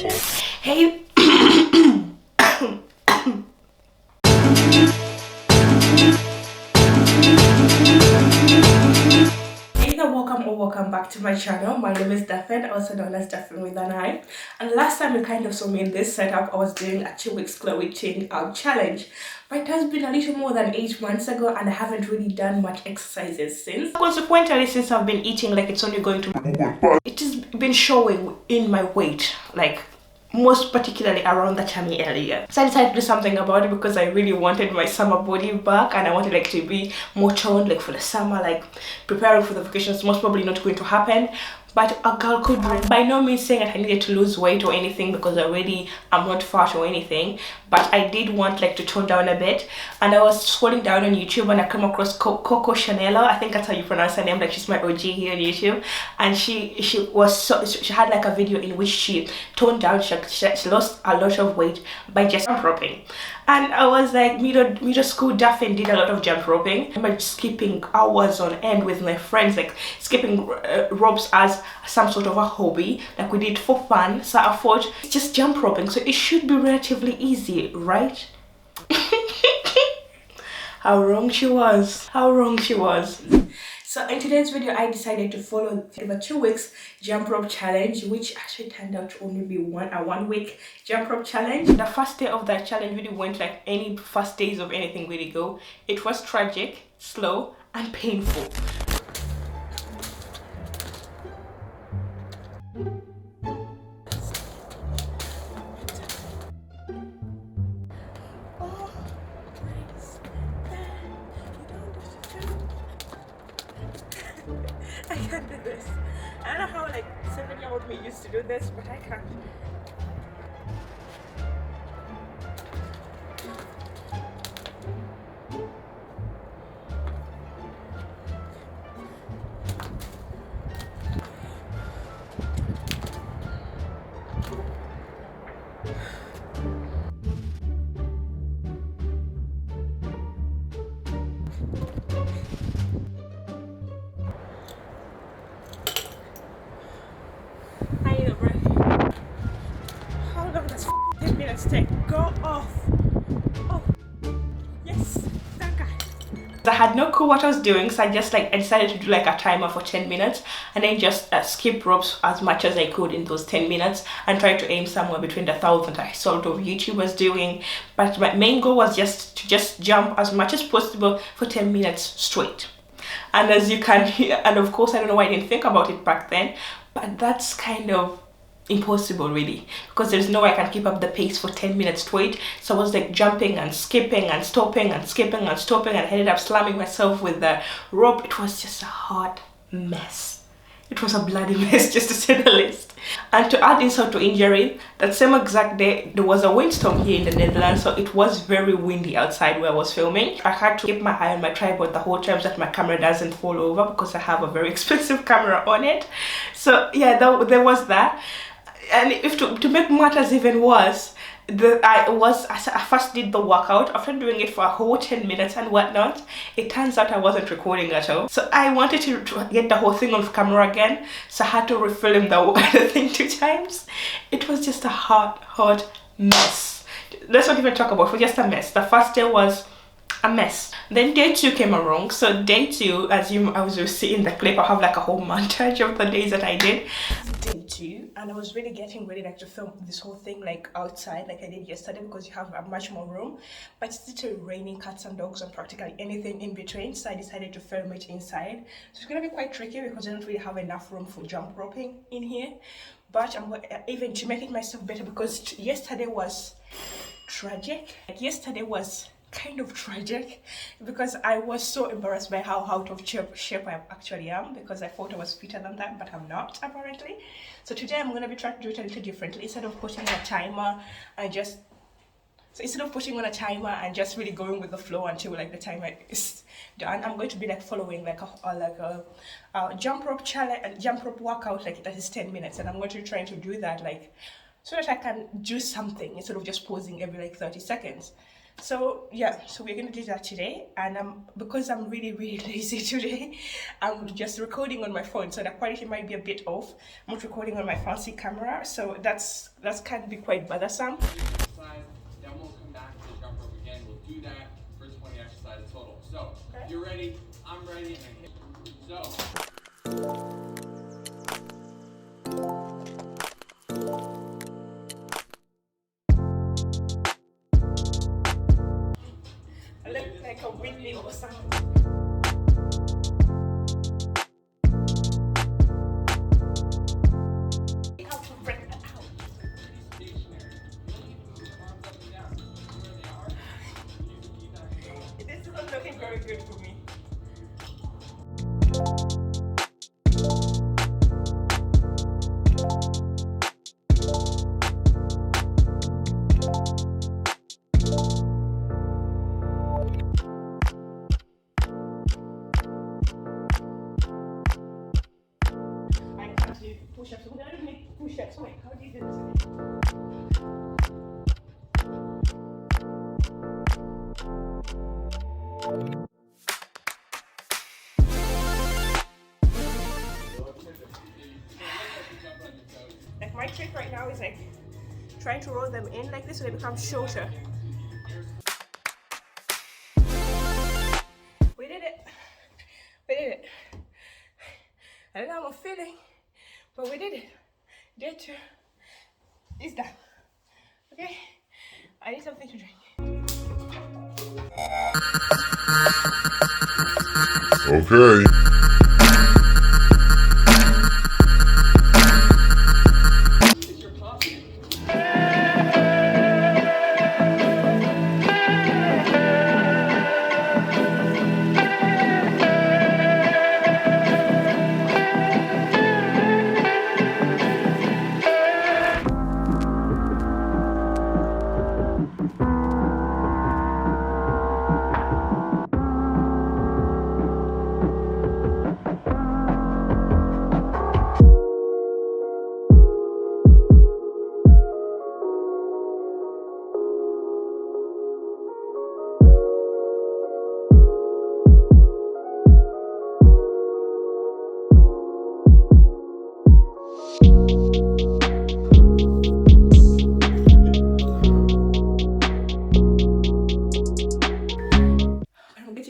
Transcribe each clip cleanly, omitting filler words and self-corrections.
attention. Hey. Either welcome or welcome back to my channel. My name is Daphine, also known as Daphinewithani. And last time you kind of saw me in this setup, I was doing a 2 weeks glow ting challenge. But it has been a little more than 8 months ago and I haven't really done much exercises since. Consequently, since I've been eating like it's only going to... It has been showing in my weight, like most particularly around the tummy area. So I decided to do something about it because I really wanted my summer body back and I wanted like to be more toned like for the summer, like preparing for the vacations. Most probably not going to happen, but a girl could dream. By no means saying that I needed to lose weight or anything because already I'm not fat or anything, but I did want like to tone down a bit. And I was scrolling down on YouTube and I came across Coco Chanela. I think that's how you pronounce her name. Like she's my OG here on YouTube, and she had like a video in which she toned down. She lost a lot of weight by just jump roping. And I was like, middle school Daphine did a lot of jump roping. I remember skipping hours on end with my friends, like skipping ropes as some sort of a hobby, like we did for fun. So I thought it's just jump roping, so it should be relatively easy, right? How wrong she was. How wrong she was. So in today's video, I decided to follow the 2 weeks jump rope challenge, which actually turned out to only be a 1 week jump rope challenge. The first day of that challenge really went like any first days of anything really go. It was tragic, slow, and painful. I can't do this. I don't know how like 7-year-old me used to do this, but I can't. I need a breath. How long does 10 minutes take? Go off. Oh, yes, thank God. I had no clue what I was doing, so I decided to do like a timer for 10 minutes and then just skip ropes as much as I could in those 10 minutes and try to aim somewhere between the 1,000 I saw of YouTubers doing. But my main goal was just to jump as much as possible for 10 minutes straight. And as you can hear, and of course I don't know why I didn't think about it back then, but that's kind of impossible really, because there's no way I can keep up the pace for 10 minutes straight. So I was like jumping and skipping and stopping and skipping and stopping, and I ended up slamming myself with the rope. It was just a hot mess. It was a bloody mess, just to say the least. And to add insult to injury, that same exact day there was a windstorm here in the Netherlands, so it was very windy outside where I was filming. I had to keep my eye on my tripod the whole time so that my camera doesn't fall over, because I have a very expensive camera on it. So yeah, there was that. And if to make matters even worse, I first did the workout. After doing it for a whole 10 minutes and whatnot, it turns out I wasn't recording at all. So I wanted to get the whole thing on camera again, so I had to refilm the thing 2 times. It was just a hot mess. Let's not even talk about it. It was just a mess. The first day was a mess. Then day 2 came along. So day 2, as you see in the clip, I have like a whole montage of the days that I did. Day 2, and I was really getting ready like to film this whole thing like outside like I did yesterday, because you have much more room, but it's still raining, cats and dogs and practically anything in between, so I decided to film it inside. So it's gonna be quite tricky because I don't really have enough room for jump roping in here, but I'm even to make it myself better, because yesterday was tragic. Like yesterday was kind of tragic because I was so embarrassed by how out of shape I actually am, because I thought I was fitter than that, but I'm not apparently. So today I'm going to be trying to do it a little differently. Instead of putting on a timer and just really going with the flow until like the timer is done, I'm going to be like following like a jump rope challenge, jump rope workout like that is 10 minutes, and I'm going to be trying to do that like so that I can do something instead of just pausing every like 30 seconds. So yeah, so we're gonna do that today, and because I'm really lazy today, I'm just recording on my phone, so the quality might be a bit off. I'm not recording on my fancy camera, so that's kind of be quite bothersome. Then we'll come back to the jump rope again. We'll do that for 20 exercises total. So if you're ready, I'm ready, and so. I look like a Whitney or something. How to break that out. This is not looking very good for me. Push-ups. We're gonna make push-ups. Wait, how do you do this? Like my trick right now is like trying to roll them in like this so they become shorter. We did it. We did it. I don't know how I'm feeling, but we did it. Day 2 is done. Okay? I need something to drink. Okay.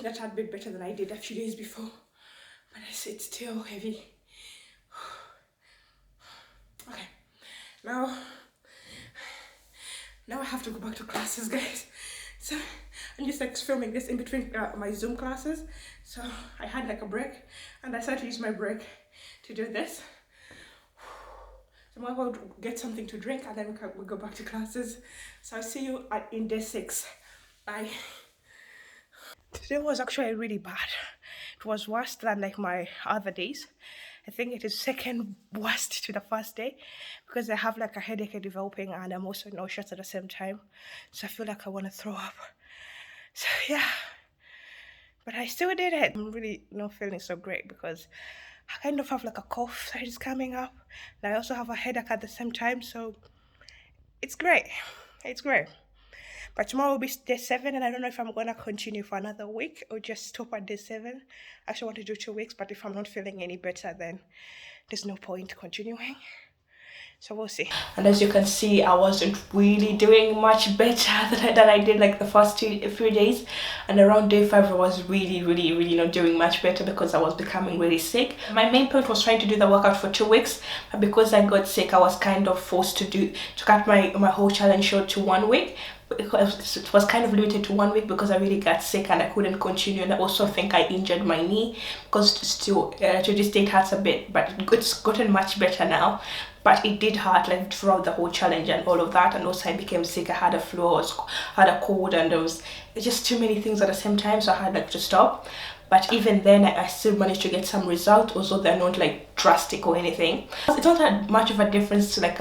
A tad bit better than I did a few days before, but it's still heavy. Okay, now I have to go back to classes, guys. So I'm just like filming this in between my Zoom classes. So I had like a break, and I decided to use my break to do this. So I'm going to get something to drink, and then we'll go back to classes. So I'll see you in day 6. Bye. Today was actually really bad. It was worse than like my other days. I think it is second worst to the first day because I have like a headache developing and I'm also nauseous at the same time. So I feel like I want to throw up. So yeah, but I still did it. I'm really not feeling so great because I kind of have like a cough that is coming up. And I also have a headache at the same time. So it's great. It's great. But tomorrow will be day 7, and I don't know if I'm going to continue for another week or just stop at day 7. I actually want to do 2 weeks, but if I'm not feeling any better, then there's no point continuing. So we'll see. And as you can see, I wasn't really doing much better than I did like the first few days. And around day 5, I was really not doing much better because I was becoming really sick. My main point was trying to do the workout for 2 weeks, but because I got sick, I was kind of forced to cut my whole challenge short to 1 week. Because it was kind of limited to 1 week because I really got sick and I couldn't continue, and I also think I injured my knee because still to this day it hurts a bit, but it's gotten much better now. But it did hurt like throughout the whole challenge and all of that, and also I became sick. I had a flu, I had a cold, and there was just too many things at the same time, so I had like to stop. But even then I still managed to get some results, although they're not like drastic or anything. It's not that much of a difference to like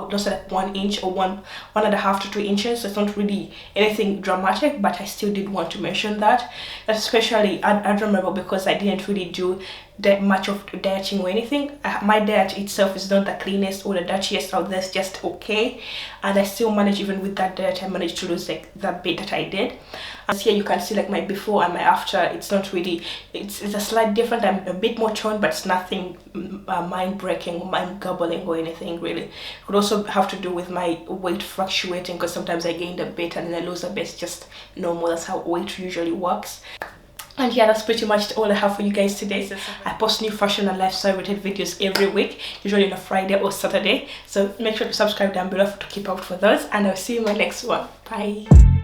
just like 1 inch or 1.5 to 2 inches. It's not really anything dramatic, but I still did want to mention that. Especially I remember because I didn't really do much of dieting or anything. My diet itself is not the cleanest or the dirtiest out there, it's just okay, and I still manage. Even with that diet, I managed to lose like the bit that I did. As here you can see like my before and my after. It's not really, it's a slight different. I'm a bit more toned, but it's nothing mind-breaking, mind-gobbling or anything really. It could also have to do with my weight fluctuating, because sometimes I gain a bit and then I lose a bit. It's just normal. That's how weight usually works. And yeah, that's pretty much all I have for you guys today. I post new fashion and lifestyle related videos every week, usually on a Friday or Saturday. So make sure to subscribe down below to keep up for those, and I'll see you in my next one. Bye.